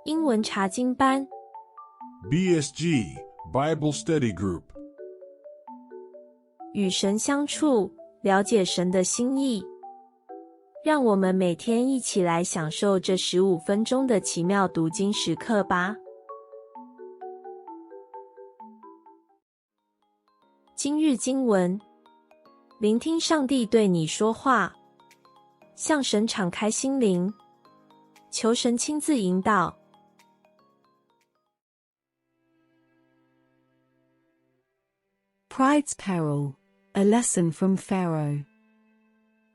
英文查经班 BSG-Bible Study Group 与神相处，了解神的心意。让我们每天一起来享受这15分钟的奇妙读经时刻吧。今日经文，聆听上帝对你说话，向神敞开心灵，求神亲自引导。Pride's Peril, a lesson from Pharaoh.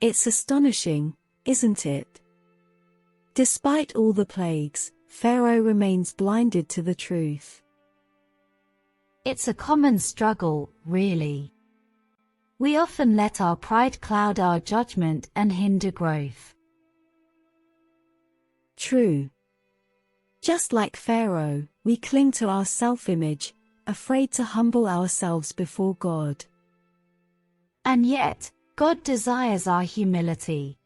It's astonishing, isn't it? Despite all the plagues, Pharaoh remains blinded to the truth. It's a common struggle, really. We often let our pride cloud our judgment and hinder growth. True. Just like Pharaoh, we cling to our self-image, afraid to humble ourselves before God. And yet, God desires our humility.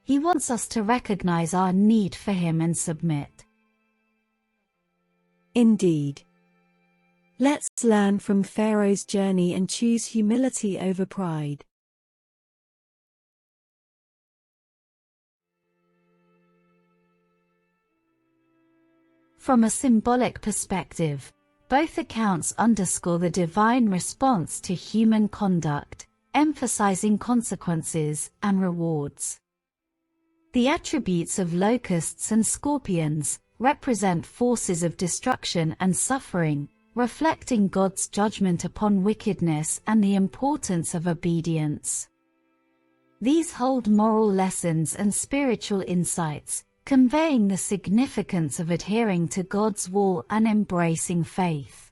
He wants us to recognize our need for Him and submit. Indeed. Let's learn from Pharaoh's journey and choose humility over pride. From a symbolic perspective, both accounts underscore the divine response to human conduct, emphasizing consequences and rewards. The attributes of locusts and scorpions represent forces of destruction and suffering, reflecting God's judgment upon wickedness and the importance of obedience. These hold moral lessons and spiritual insights, conveying the significance of adhering to God's will and embracing faith.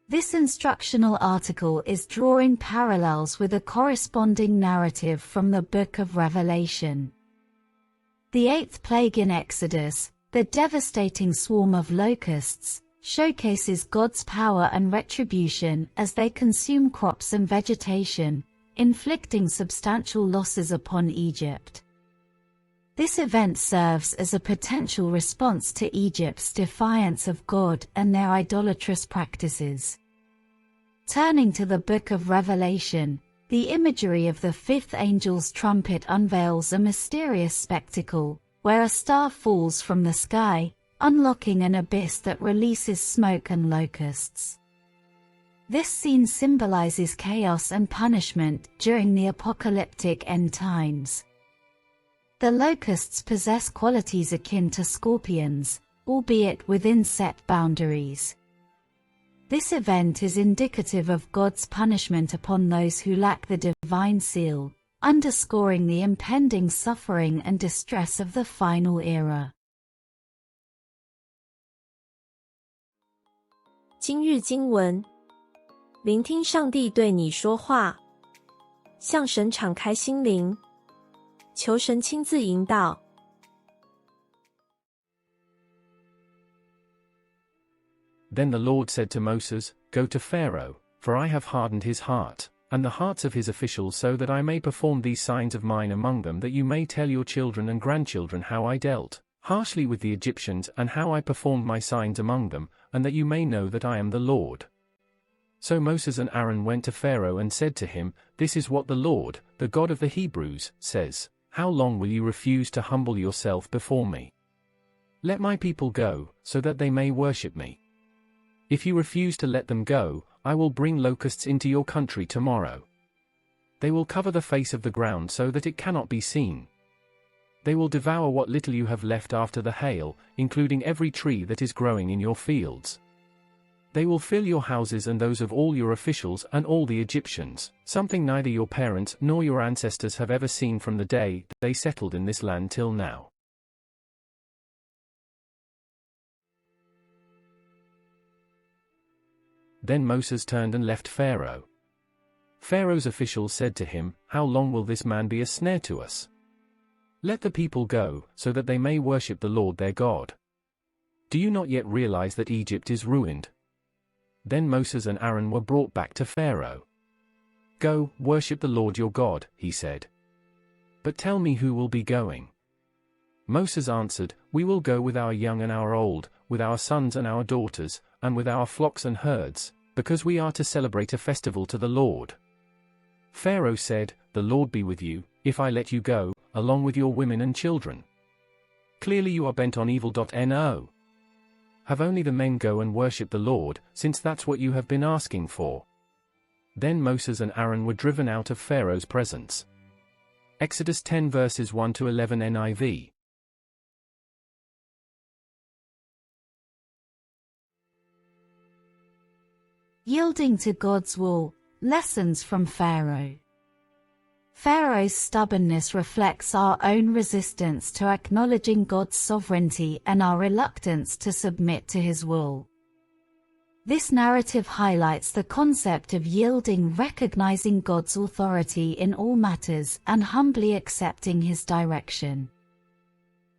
This instructional article is drawing parallels with a corresponding narrative from the Book of Revelation. The 8th plague in Exodus, the devastating swarm of locusts, showcases God's power and retribution as they consume crops and vegetation, inflicting substantial losses upon Egypt. This event serves as a potential response to Egypt's defiance of God and their idolatrous practices. Turning to the Book of Revelation, the imagery of the 5th angel's trumpet unveils a mysterious spectacle, where a star falls from the sky, unlocking an abyss that releases smoke and locusts. This scene symbolizes chaos and punishment during the apocalyptic end times. The locusts possess qualities akin to scorpions, albeit within set boundaries. This event is indicative of God's punishment upon those who lack the divine seal, underscoring the impending suffering and distress of the final era. 今日经文，聆听上帝对你说话，向神敞开心灵，求神亲自引导。Then the Lord said to Moses, Go to Pharaoh, for I have hardened his heart, and the hearts of his officials, so that I may perform these signs of mine among them, that you may tell your children and grandchildren how I dealt harshly with the Egyptians, and how I performed my signs among them, and that you may know that I am the Lord. So Moses and Aaron went to Pharaoh and said to him, This is what the Lord, the God of the Hebrews, says, How long will you refuse to humble yourself before me? Let my people go, so that they may worship me. If you refuse to let them go, I will bring locusts into your country tomorrow. They will cover the face of the ground so that it cannot be seen. They will devour what little you have left after the hail, including every tree that is growing in your fields. They will fill your houses and those of all your officials and all the Egyptians, something neither your parents nor your ancestors have ever seen from the day they settled in this land till now. Then Moses turned and left Pharaoh. Pharaoh's officials said to him, How long will this man be a snare to us? Let the people go, so that they may worship the Lord their God. Do you not yet realize that Egypt is ruined? Then Moses and Aaron were brought back to Pharaoh. Go, worship the Lord your God, he said. But tell me who will be going. Moses answered, We will go with our young and our old, with our sons and our daughters, and with our flocks and herds, because we are to celebrate a festival to the Lord. Pharaoh said, The Lord be with you, if I let you go, along with your women and children. Clearly you are bent on evil. No. Have only the men go and worship the Lord, since that's what you have been asking for. Then Moses and Aaron were driven out of Pharaoh's presence. Exodus 10 verses 1 to 11 NIV. Yielding to God's will, lessons from Pharaoh. Pharaoh's stubbornness reflects our own resistance to acknowledging God's sovereignty and our reluctance to submit to his will. This narrative highlights the concept of yielding, recognizing God's authority in all matters and humbly accepting his direction.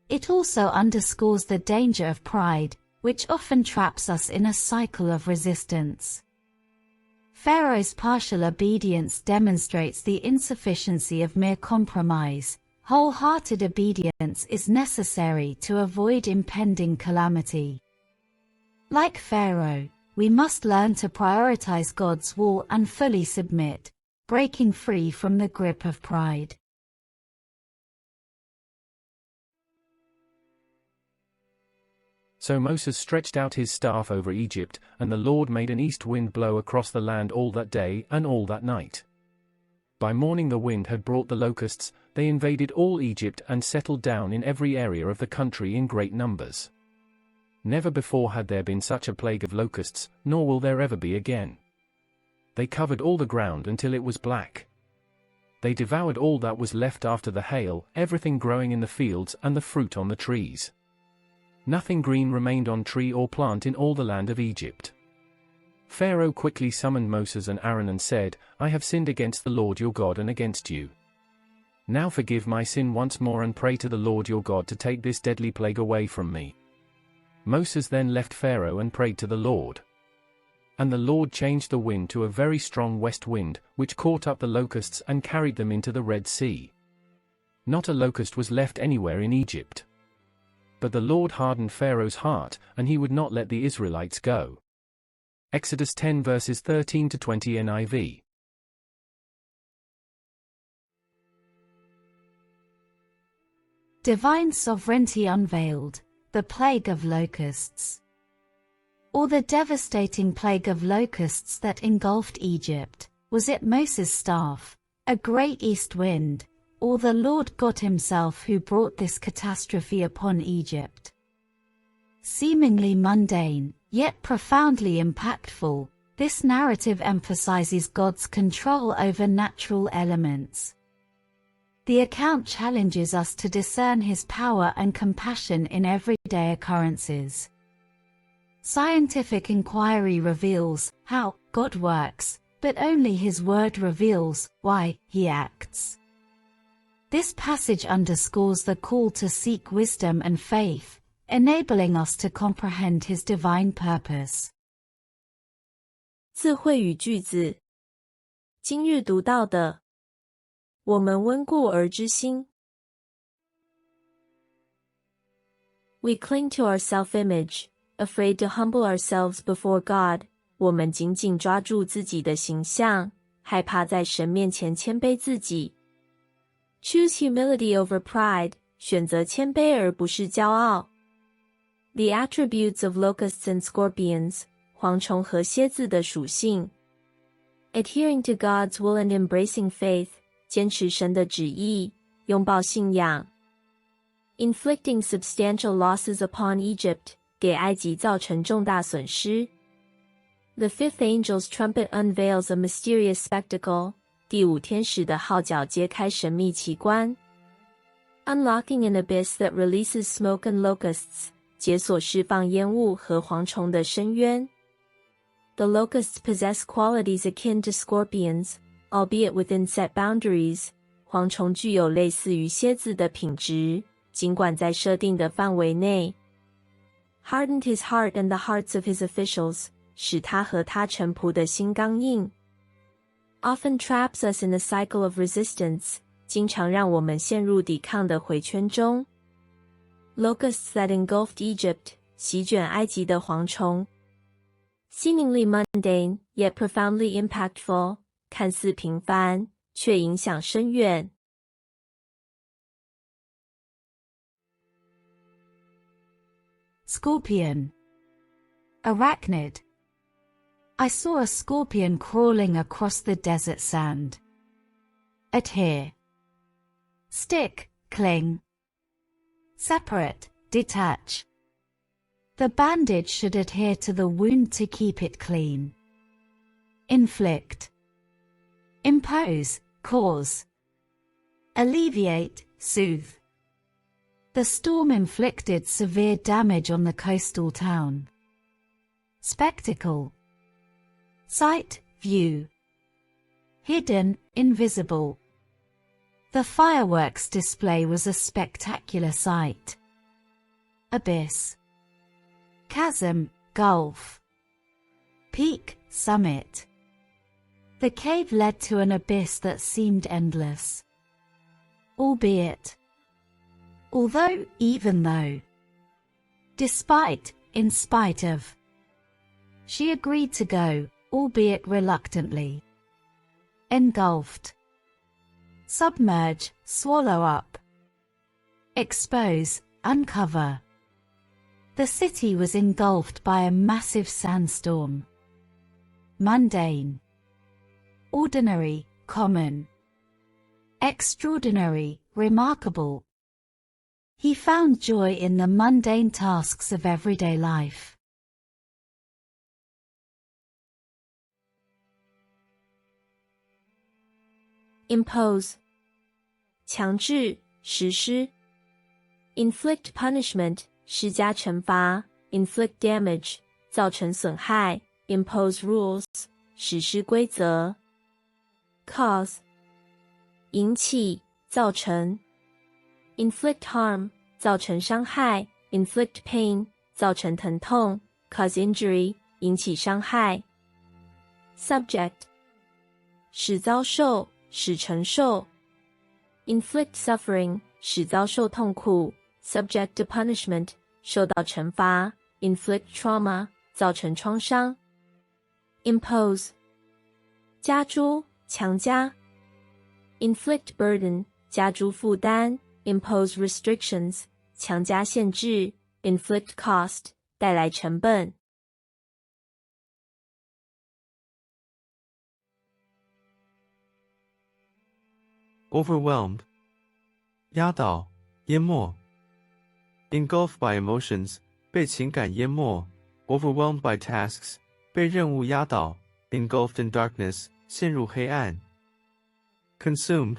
It also underscores the danger of pride, which often traps us in a cycle of resistance. Pharaoh's partial obedience demonstrates the insufficiency of mere compromise. Wholehearted obedience is necessary to avoid impending calamity. Like Pharaoh, we must learn to prioritize God's will and fully submit, breaking free from the grip of pride. So Moses stretched out his staff over Egypt, and the Lord made an east wind blow across the land all that day and all that night. By morning the wind had brought the locusts, they invaded all Egypt and settled down in every area of the country in great numbers. Never before had there been such a plague of locusts, nor will there ever be again. They covered all the ground until it was black. They devoured all that was left after the hail, everything growing in the fields and the fruit on the trees. Nothing green remained on tree or plant in all the land of Egypt. Pharaoh quickly summoned Moses and Aaron and said, I have sinned against the Lord your God and against you. Now forgive my sin once more and pray to the Lord your God to take this deadly plague away from me. Moses then left Pharaoh and prayed to the Lord. And the Lord changed the wind to a very strong west wind, which caught up the locusts and carried them into the Red Sea. Not a locust was left anywhere in Egypt. But the Lord hardened Pharaoh's heart, and he would not let the Israelites go. Exodus 10 verses 13 to 20 NIV. Divine sovereignty unveiled, the plague of locusts. Or the devastating plague of locusts that engulfed Egypt, was it Moses' staff, a great east wind, or the Lord God himself who brought this catastrophe upon Egypt? Seemingly mundane, yet profoundly impactful, this narrative emphasizes God's control over natural elements. The account challenges us to discern his power and compassion in everyday occurrences. Scientific inquiry reveals how God works, but only his word reveals why he acts. This passage underscores the call to seek wisdom and faith, enabling us to comprehend his divine purpose. 字汇与句子。今日读到的，我们温故而知新。We cling to our self-image, afraid to humble ourselves before God. 我们紧紧抓住自己的形象，害怕在神面前谦卑自己。Choose humility over pride, 选择谦卑而不是骄傲。The attributes of locusts and scorpions, 蝗虫和蝎子的属性。Adhering to God's will and embracing faith, 坚持神的旨意，拥抱信仰。Inflicting substantial losses upon Egypt, 给埃及造成重大损失。The fifth angel's trumpet unveils a mysterious spectacle. 第五天使的号角揭开神秘奇观。Unlocking an abyss that releases smoke and locusts, 解锁释放烟雾和蝗虫的深渊。The locusts possess qualities akin to scorpions, albeit within set boundaries. 蝗虫具有类似于蝎子的品质，尽管在设定的范围内。Hardened his heart and the hearts of his officials, 使他和他臣仆的心刚硬。Often traps us in a cycle of resistance, 经常让我们陷入抵抗的回圈中。Locusts that engulfed Egypt, 席卷埃及的蝗虫。Seemingly mundane, yet profoundly impactful, 看似平凡，却影响深远。Scorpion. Arachnid. I saw a scorpion crawling across the desert sand. Adhere. Stick, cling. Separate, detach. The bandage should adhere to the wound to keep it clean. Inflict. Impose, cause. Alleviate, soothe. The storm inflicted severe damage on the coastal town. Spectacle. Sight, view. Hidden, invisible. The fireworks display was a spectacular sight. Abyss. Chasm, gulf. Peak, summit. The cave led to an abyss that seemed endless. Albeit. Although, even though. Despite, in spite of. She agreed to go, albeit reluctantly. Engulfed. Submerge, swallow up. Expose, uncover. The city was engulfed by a massive sandstorm. Mundane. Ordinary, common. Extraordinary, remarkable. He found joy in the mundane tasks of everyday life. Impose. 强制，实施。Inflict punishment. 施加惩罚 inflict damage, 造成损害 impose rules, 实施规则 cause, 引起，造成 inflict harm, 造成伤害 inflict pain, 造成疼痛 cause injury, 引起伤害 subject, 使遭受，使承受 inflict suffering, 使遭受痛苦 subject to punishment, 受到惩罚 inflict trauma, 造成创伤 impose, 加诸，强加 inflict burden, 加诸负担 impose restrictions, 强加限制 inflict cost, 带来成本 overwhelmed, 压倒，淹没 engulfed by emotions, 被情感淹没 overwhelmed by tasks, 被任务压倒 engulfed in darkness, 陷入黑暗 consumed,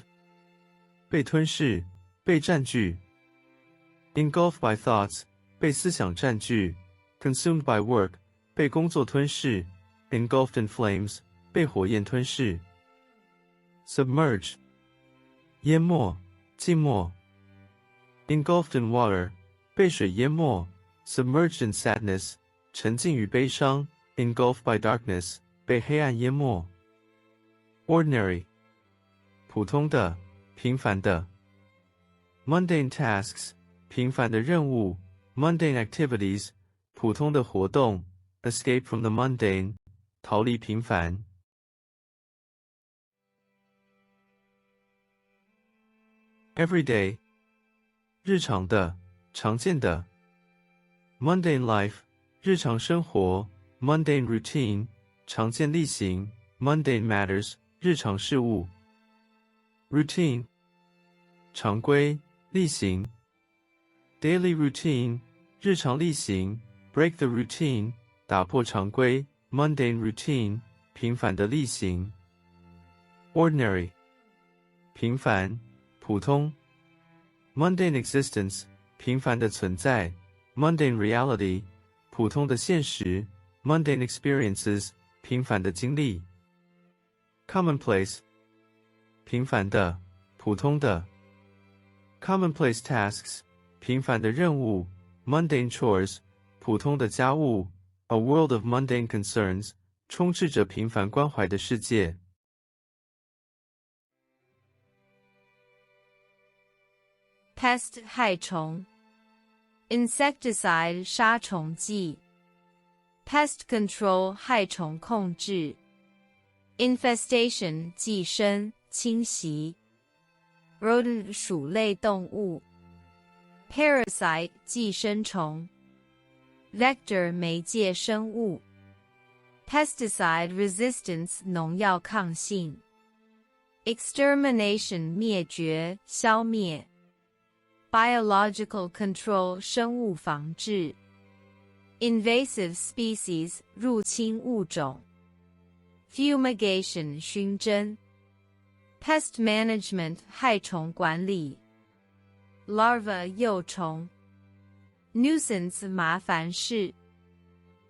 被吞噬，被占据 engulfed by thoughts, 被思想占据 consumed by work, 被工作吞噬 engulfed in flames, 被火焰吞噬 submerge, 淹没，浸没 engulfed in water, 被水淹没 submerged in sadness, 沉浸于悲伤 engulfed by darkness, 被黑暗淹没 ordinary, 普通的，平凡的 mundane tasks, 平凡的任务 mundane activities, 普通的活动 escape from the mundane, 逃离平凡everyday, 日常的，常见的 mundane life, 日常生活 mundane routine, 常见例行 mundane matters, 日常事务 routine, 常规，例行 daily routine, 日常例行 break the routine, 打破常规 mundane routine, 平凡的例行 ordinary, 平凡，普通 mundane existence, 平凡的存在 mundane reality, 普通的现实 mundane experiences, 平凡的经历 commonplace, 平凡的，普通的 commonplace tasks, 平凡的任务 mundane chores, 普通的家务 a world of mundane concerns, 充斥着平凡关怀的世界 pest 害虫 insecticide 杀虫剂 pest control 害虫控制 infestation 寄生侵袭 rodent 鼠类动物 parasite 寄生虫 vector 媒介生物 pesticide resistance 农药抗性 extermination 灭绝消灭 biological control 生物防治 invasive species 入侵物种 fumigation 熏蒸 pest management 害虫管理 larva 幼虫 nuisance 麻烦事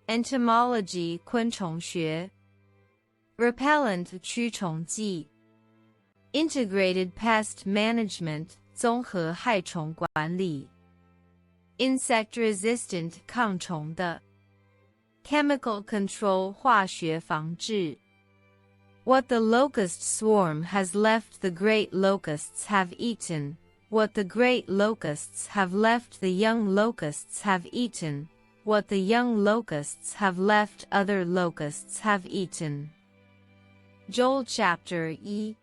entomology 昆虫学 repellent 驱虫剂 integrated pest management 综合害虫管理 insect resistant 抗虫的 chemical control 化学防治 What the locust swarm has left the great locusts have eaten. What the great locusts have left the young locusts have eaten. What the young locusts have left other locusts have eaten. Joel Chapter 1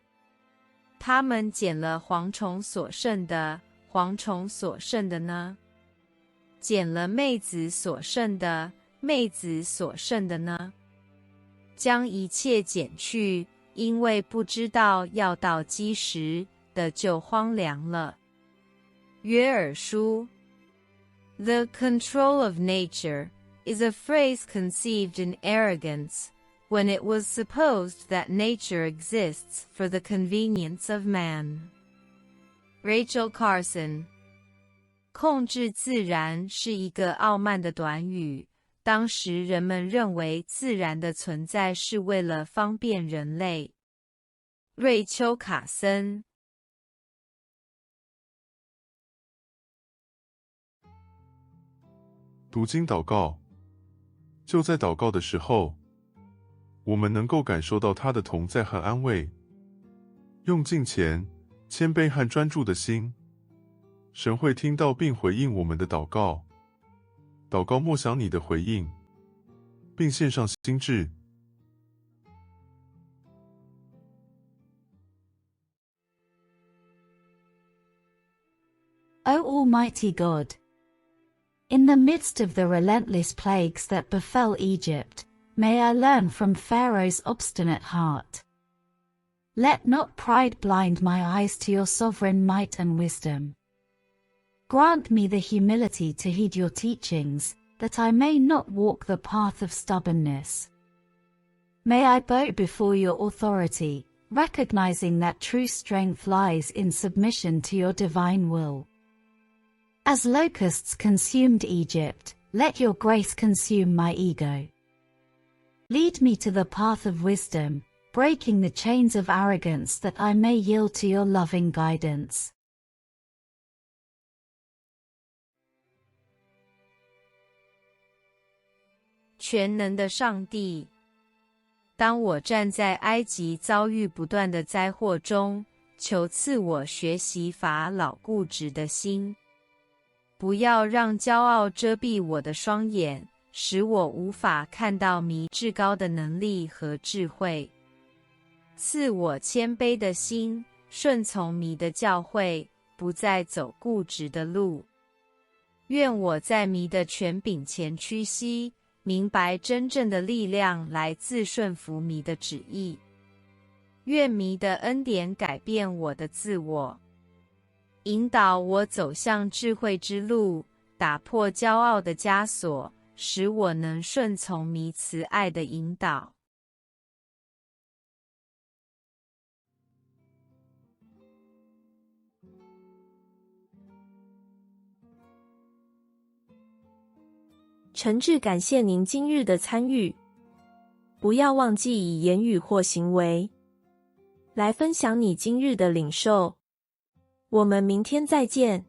他们捡了蝗虫所剩的，蝗虫所剩的呢？捡了妹子所剩的，妹子所剩的呢？将一切捡去，因为不知道要到几时的就荒凉了。约珥书 The control of nature is a phrase conceived in arrogance when it was supposed that nature exists for the convenience of man. Rachel Carson 控制自然是一个傲慢的短语，当时人们认为自然的存在是为了方便人类。瑞秋·卡森读经祷告，就在祷告的时候，我们能够感受到他的同在和安慰。用敬虔、谦卑和专注的心，神会听到并回应我们的祷告。祷告默想你的回应，并献上心志。O Almighty God, in the midst of the relentless plagues that befell Egypt, may I learn from Pharaoh's obstinate heart. Let not pride blind my eyes to your sovereign might and wisdom. Grant me the humility to heed your teachings, that I may not walk the path of stubbornness. May I bow before your authority, recognizing that true strength lies in submission to your divine will. As locusts consumed Egypt, let your grace consume my ego. Lead me to the path of wisdom, breaking the chains of arrogance that I may yield to your loving guidance. 全能的上帝，当我站在埃及遭遇不断的灾祸中，求赐我学习法老固执的心，不要让骄傲遮蔽我的双眼，使我无法看到祢至高的能力和智慧。赐我谦卑的心，顺从祢的教诲，不再走固执的路。愿我在祢的权柄前屈膝，明白真正的力量来自顺服祢的旨意。愿祢的恩典改变我的自我，引导我走向智慧之路，打破骄傲的枷锁，使我能顺从祢慈爱的引导。诚挚感谢您今日的参与，不要忘记以言语或行为来分享你今日的领受。我们明天再见。